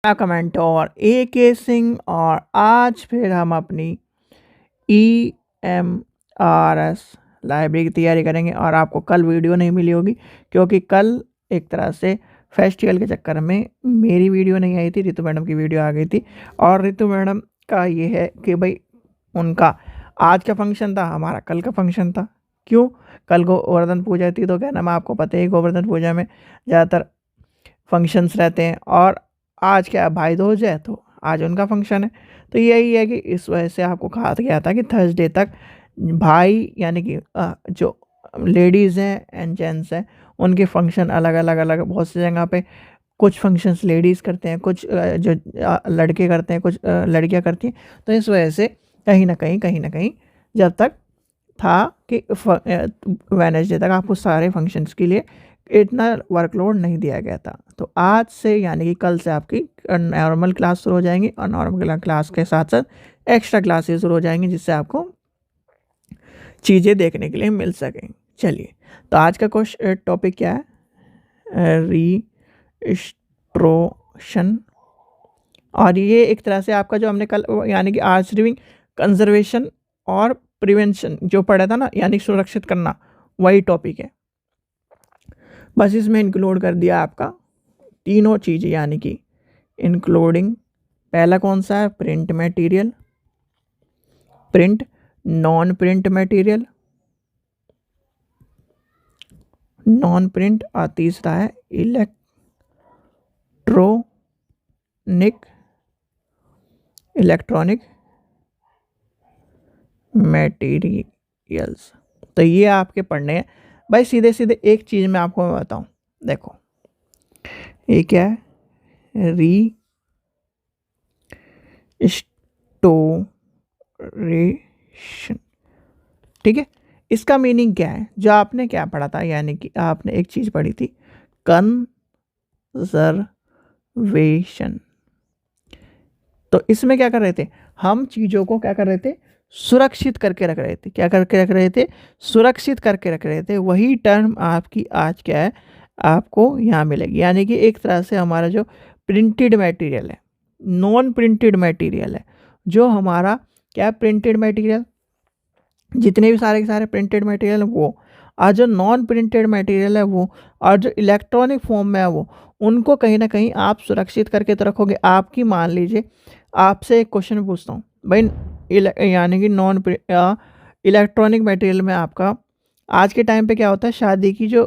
Comment और ए के सिंह और आज फिर हम अपनी EMRS लाइब्रेरी की तैयारी करेंगे और आपको कल वीडियो नहीं मिली होगी क्योंकि कल एक तरह से फेस्टिवल के चक्कर में मेरी वीडियो नहीं आई थी, रितु मैडम की वीडियो आ गई थी। और रितु मैडम का ये है कि भाई उनका आज का फंक्शन था, हमारा कल का फंक्शन था। क्यों? कल गोवर्धन पूजा थी, तो क्या नाम आपको पता है गोवर्धन पूजा में ज़्यादातर फंक्शंस रहते हैं और आज क्या भाई दूज है तो आज उनका फंक्शन है। तो यही है कि इस वजह से आपको कहा गया था कि थर्सडे तक भाई यानी कि जो लेडीज़ हैं एंड जेंट्स हैं उनके फंक्शन अलग अलग अलग बहुत सी जगह पे कुछ फंक्शंस लेडीज़ करते हैं, कुछ जो लड़के करते हैं, कुछ लड़कियां करती हैं। तो इस वजह से कहीं ना कहीं जब तक था कि वेडनेसडे तक आपको सारे फंक्शंस के लिए इतना वर्कलोड नहीं दिया गया था। तो आज से यानी कि कल से आपकी नॉर्मल क्लास शुरू हो जाएंगी और नॉर्मल क्लास के साथ साथ एक्स्ट्रा क्लासेस शुरू हो जाएंगी जिससे आपको चीज़ें देखने के लिए मिल सकें। चलिए, तो आज का टॉपिक क्या है? रीस्टोरेशन। और ये एक तरह से आपका जो हमने कल यानी कि आर्चिविंग, कंजर्वेशन और प्रिवेंशन जो पढ़ा था ना, यानी सुरक्षित करना, वही टॉपिक है। बस इसमें इंक्लूड कर दिया आपका तीनों चीज़ें, यानी कि इंक्लूडिंग पहला कौन सा है? Print material, print, non print material, non print, और तीसरा है इलेक्ट्रॉनिक मटेरियल्स। तो ये आपके पढ़ने हैं भाई। सीधे सीधे एक चीज़ मैं आपको बताऊं, देखो ये क्या है? रीस्टोरेशन। ठीक है, इसका मीनिंग क्या है? जो आपने क्या पढ़ा था, यानी कि आपने एक चीज़ पढ़ी थी, कंजर्वेशन। तो इसमें क्या कर रहे थे हम? चीज़ों को क्या कर रहे थे? सुरक्षित करके रख रहे थे। क्या करके रख रहे थे? सुरक्षित करके रख रहे थे। वही टर्म आपकी आज क्या है आपको यहाँ मिलेगी, यानी कि एक तरह से हमारा जो प्रिंटेड मटेरियल है, नॉन प्रिंटेड मटेरियल है, जो हमारा क्या प्रिंटेड मटेरियल, जितने भी सारे के सारे प्रिंटेड मटेरियल है वो, और जो नॉन प्रिंटेड मटेरियल है वो, और जो इलेक्ट्रॉनिक फॉर्म में है वो, उनको कहीं ना कहीं आप सुरक्षित करके तो रखोगे। आपकी मान लीजिए आपसे एक क्वेश्चन पूछता हूँ भाई, यानी कि नॉन इलेक्ट्रॉनिक मटेरियल में आपका आज के टाइम पे क्या होता है? शादी की जो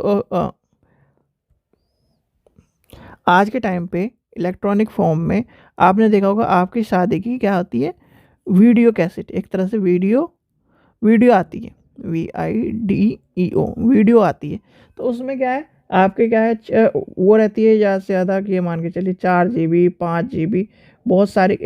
आज के टाइम पे इलेक्ट्रॉनिक फॉर्म में आपने देखा होगा आपकी शादी की क्या होती है? वीडियो कैसेट, एक तरह से वीडियो आती है, VIDEO वीडियो आती है। तो उसमें क्या है आपके क्या है वो रहती है ज़्यादा से ज़्यादा कि ये मान के चलिए 4 GB, 5 GB, बहुत सारी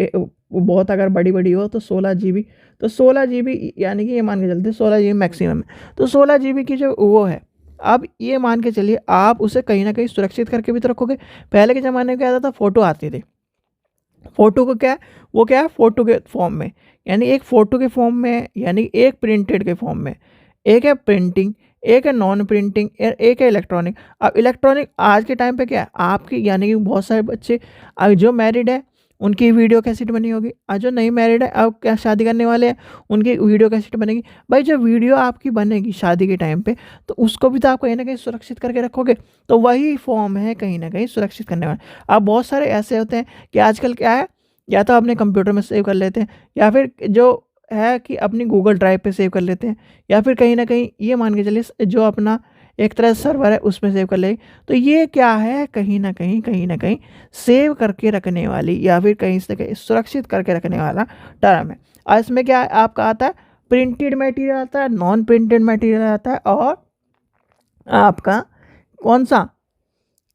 बहुत अगर बड़ी बड़ी हो तो 16 GB। तो 16 GB यानी कि ये मान के चलते 16 GB मैक्सिमम है। तो 16 GB की जो वो है, अब ये मान के चलिए आप उसे कहीं ना कहीं सुरक्षित करके भी तो रखोगे। पहले के ज़माने में क्या आता था? फ़ोटो आती थी। फ़ोटो को क्या है? वो क्या है? फ़ोटो के फॉर्म में, यानी एक फ़ोटो के फॉर्म में, यानी एक प्रिंटेड के फॉर्म में। एक है प्रिंटिंग, एक है नॉन प्रिंटिंग, एक है इलेक्ट्रॉनिक। अब इलेक्ट्रॉनिक आज के टाइम पे क्या है आपकी, यानी कि बहुत सारे बच्चे जो मैरिड है उनकी वीडियो कैसेट बनी होगी, और जो नहीं मैरिड है अब क्या शादी करने वाले हैं उनकी वीडियो कैसेट बनेगी। भाई जो वीडियो आपकी बनेगी शादी के टाइम पे, तो उसको भी तो आप कहीं ना कहीं सुरक्षित करके रखोगे। तो वही फॉर्म है कहीं ना कहीं सुरक्षित करने वाला। अब बहुत सारे ऐसे होते हैं कि आजकल क्या है, या तो अपने कंप्यूटर में सेव कर लेते हैं, या फिर जो है कि अपनी गूगल ड्राइव पे सेव कर लेते हैं, या फिर कहीं ना कहीं ये मान के चलिए जो अपना एक तरह सर्वर है उसमें सेव कर लेंगे। तो ये क्या है? कहीं ना कहीं सेव करके रखने वाली, या फिर कहीं से कहीं सुरक्षित करके रखने वाला टर्म है। और इसमें क्या आपका आता है? प्रिंटेड मटेरियल आता है, नॉन प्रिंटेड मटेरियल आता है, और आपका कौन सा?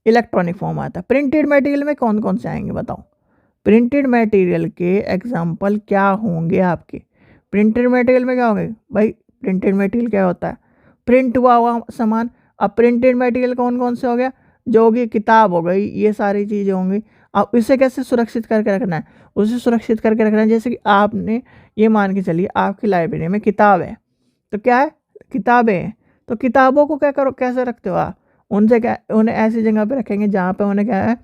इलेक्ट्रॉनिक फॉर्म आता है। प्रिंटेड मटेरियल में कौन कौन से आएंगे बताओ? प्रिंटेड मटेरियल के एग्जाम्पल क्या होंगे आपके? प्रिंटेड मटेरियल में क्या होंगे भाई? प्रिंटेड मटेरियल क्या होता है? प्रिंट हुआ सामान। अब प्रिंटेड मटेरियल कौन कौन से हो गया? जो होगी किताब हो गई, ये सारी चीज़ें होंगी। अब इसे कैसे सुरक्षित करके रखना है? उसे सुरक्षित करके रखना है जैसे कि आपने ये मान के चलिए आपकी लाइब्रेरी में किताब है, तो क्या है? किताबें हैं। तो किताबों को क्या करो, कैसे रखते हो आप? उनसे क्या, उन्हें ऐसी जगह पे रखेंगे जहाँ पे उन्हें क्या है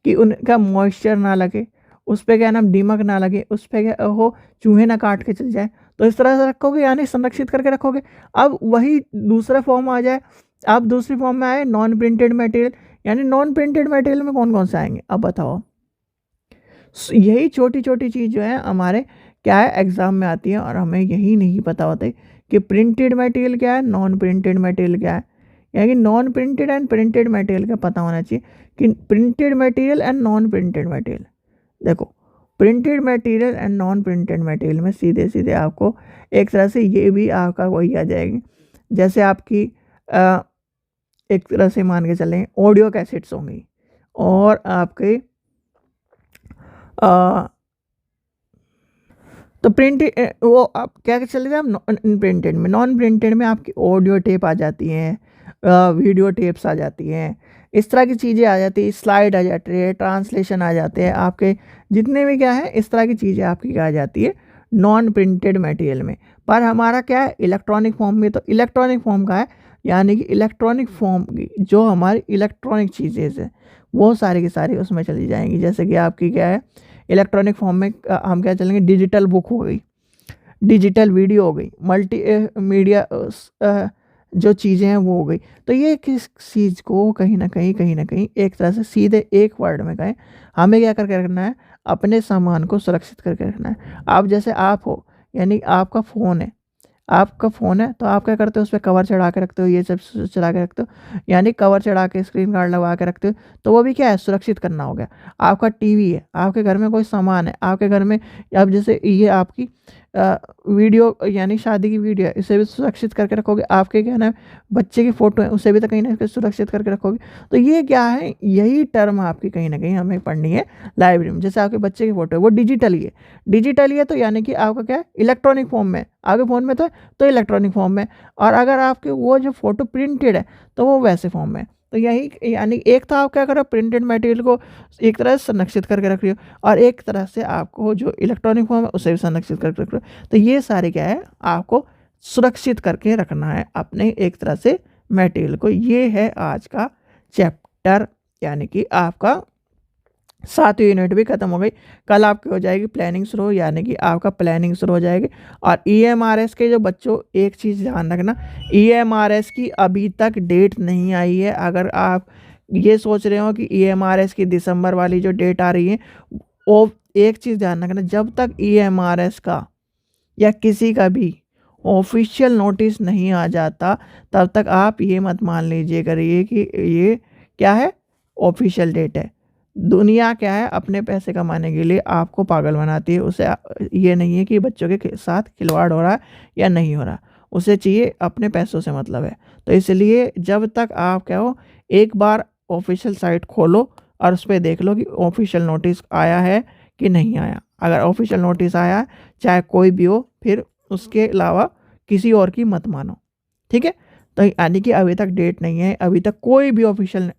कि उनका मॉइस्चर ना लगे, उस पे क्या है ना दीमक ना लगे, उस पे क्या हो चूहे ना काट के चल जाए। तो इस तरह से रखोगे यानी संरक्षित करके रखोगे। अब वही दूसरा फॉर्म आ जाए, आप दूसरी फॉर्म में आए नॉन प्रिंटेड मटेरियल, यानी नॉन प्रिंटेड मटेरियल में कौन कौन से आएंगे अब बताओ। यही छोटी छोटी चीज़ जो है हमारे क्या है एग्ज़ाम में आती है और हमें यही नहीं पता होता कि प्रिंटेड मटेरियल क्या है, नॉन प्रिंटेड मटेरियल क्या है। यानी non printed and printed material का पता होना चाहिए कि printed material and non printed material. देखो printed material and non printed material में सीधे सीधे आपको एक तरह से ये भी आपका वही आ जाएगी, जैसे आपकी एक तरह से मान के चलें ऑडियो कैसेट्स होंगी और आपके तो प्रिंटेड वो आप क्या चले गए आप प्रिंटेड में। नॉन प्रिंटेड में आपकी ऑडियो टेप आ जाती हैं, वीडियो टेप्स आ जाती हैं, इस तरह की चीज़ें आ जाती है, स्लाइड आ जाती है, ट्रांसलेशन आ जाते हैं, आपके जितने भी क्या है इस तरह की चीज़ें आपकी क्या आ जाती है नॉन प्रिंटेड मटेरियल में। पर हमारा क्या है इलेक्ट्रॉनिक फॉर्म में, तो इलेक्ट्रॉनिक फॉर्म का है यानी कि इलेक्ट्रॉनिक फॉर्म की जो हमारी इलेक्ट्रॉनिक चीज़ें हैं वो सारी की सारी उसमें चली जाएंगी। जैसे कि आपकी क्या है इलेक्ट्रॉनिक फॉर्म में हम क्या चलेंगे, डिजिटल बुक हो गई, डिजिटल वीडियो हो गई, मल्टी मीडिया जो चीज़ें हैं वो हो गई। तो ये किस चीज़ को कहीं ना कहीं एक तरह से सीधे एक वर्ड में कहें हमें क्या करके रखना है, अपने सामान को सुरक्षित करके रखना है। आप जैसे आप हो यानी आपका फ़ोन है, आपका फ़ोन है तो आप क्या करते हो उस पर कवर चढ़ा के रखते हो, ये सब चढ़ा के रखते हो यानी कवर चढ़ा के स्क्रीन गार्ड लगा के रखते हो, तो वो भी क्या है सुरक्षित करना हो गया। आपका टीवी है, आपके घर में कोई सामान है, आपके घर में अब जैसे ये आपकी वीडियो यानी शादी की वीडियो है, इसे भी सुरक्षित करके रखोगे। आपके क्या ना बच्चे की फ़ोटो है उसे भी तो कहीं ना कहीं सुरक्षित करके रखोगे। तो ये क्या है यही टर्म आपकी कहीं ना कहीं हमें पढ़नी है लाइब्रेरी में। जैसे आपके बच्चे की फ़ोटो है वो डिजिटली है, डिजिटली है तो यानी कि आपका क्या है इलेक्ट्रॉनिक फॉर्म में, आपके फ़ोन में तो इलेक्ट्रॉनिक फॉर्म में, और अगर आपके वो जो फ़ोटो प्रिंटेड है तो वो वैसे फॉर्म में। तो यही यानी एक तो आप क्या करो प्रिंटेड मटेरियल को एक तरह से संरक्षित करके रख रही हो और एक तरह से आपको जो इलेक्ट्रॉनिक फॉर्म है उसे भी संरक्षित करके रख रहे हो। तो ये सारे क्या है आपको सुरक्षित करके रखना है अपने एक तरह से मटेरियल को। ये है आज का चैप्टर यानी कि आपका 7वीं यूनिट भी खत्म हो गई। कल आपकी हो जाएगी प्लानिंग शुरू, यानी कि आपका प्लानिंग शुरू हो जाएगी। और EMRS के जो बच्चों एक चीज़ ध्यान रखना, EMRS की अभी तक डेट नहीं आई है। अगर आप ये सोच रहे हो कि EMRS की दिसंबर वाली जो डेट आ रही है, वो एक चीज़ ध्यान रखना, जब तक EMRS का या किसी का भी ऑफिशियल नोटिस नहीं आ जाता तब तक आप ये मत मान लीजिए करिए कि ये क्या है ऑफिशियल डेट है। दुनिया क्या है अपने पैसे कमाने के लिए आपको पागल बनाती है, उसे ये नहीं है कि बच्चों के साथ खिलवाड़ हो रहा है या नहीं हो रहा, उसे चाहिए अपने पैसों से मतलब है। तो इसलिए जब तक आप क्या हो एक बार ऑफिशियल साइट खोलो और उस पर देख लो कि ऑफिशियल नोटिस आया है कि नहीं आया। अगर ऑफिशियल नोटिस आया है चाहे कोई भी हो फिर उसके अलावा किसी और की मत मानो, ठीक है। तो यानी कि अभी तक डेट नहीं है, अभी तक कोई भी ऑफिशियल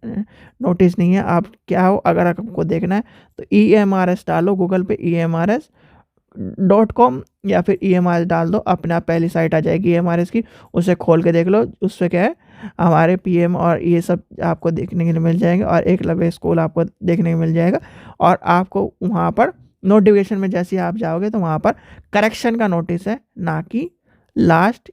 नोटिस नहीं है। आप क्या हो अगर आपको देखना है तो EMRS डालो गूगल पे, EMRS.com या फिर EMRS डाल दो, अपने आप पहली साइट आ जाएगी EMRS की, उसे खोल के देख लो। उससे क्या है हमारे PM और ये सब आपको देखने के लिए मिल जाएंगे और एकलव्य स्कूल आपको देखने को मिल जाएगा। और आपको वहाँ पर नोटिफिकेशन में जैसे आप जाओगे तो वहाँ पर करेक्शन का नोटिस है, ना कि लास्ट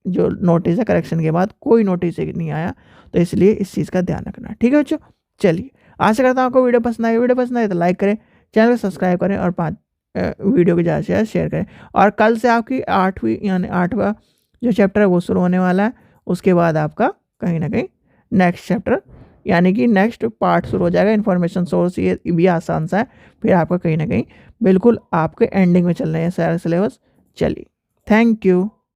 जो नोटिस है करेक्शन के बाद कोई नोटिस नहीं आया। तो इसलिए इस चीज़ का ध्यान रखना, ठीक है बच्चों। चलिए आशा करता हूँ आपको वीडियो पसंद आए, वीडियो पसंद आए तो लाइक करें, चैनल को सब्सक्राइब करें और 5 वीडियो को ज़्यादा से ज़्यादा शेयर करें। और कल से आपकी 8वीं यानी 8वां जो चैप्टर है वो शुरू होने वाला है। उसके बाद आपका कहीं ना कहीं नेक्स्ट चैप्टर यानी कि नेक्स्ट पार्ट शुरू हो जाएगा। इन्फॉर्मेशन सोर्स ये भी आसान सा है, फिर आपका कहीं ना कहीं बिल्कुल आपके एंडिंग में चल रहे हैं सारा सिलेबस। चलिए थैंक यू।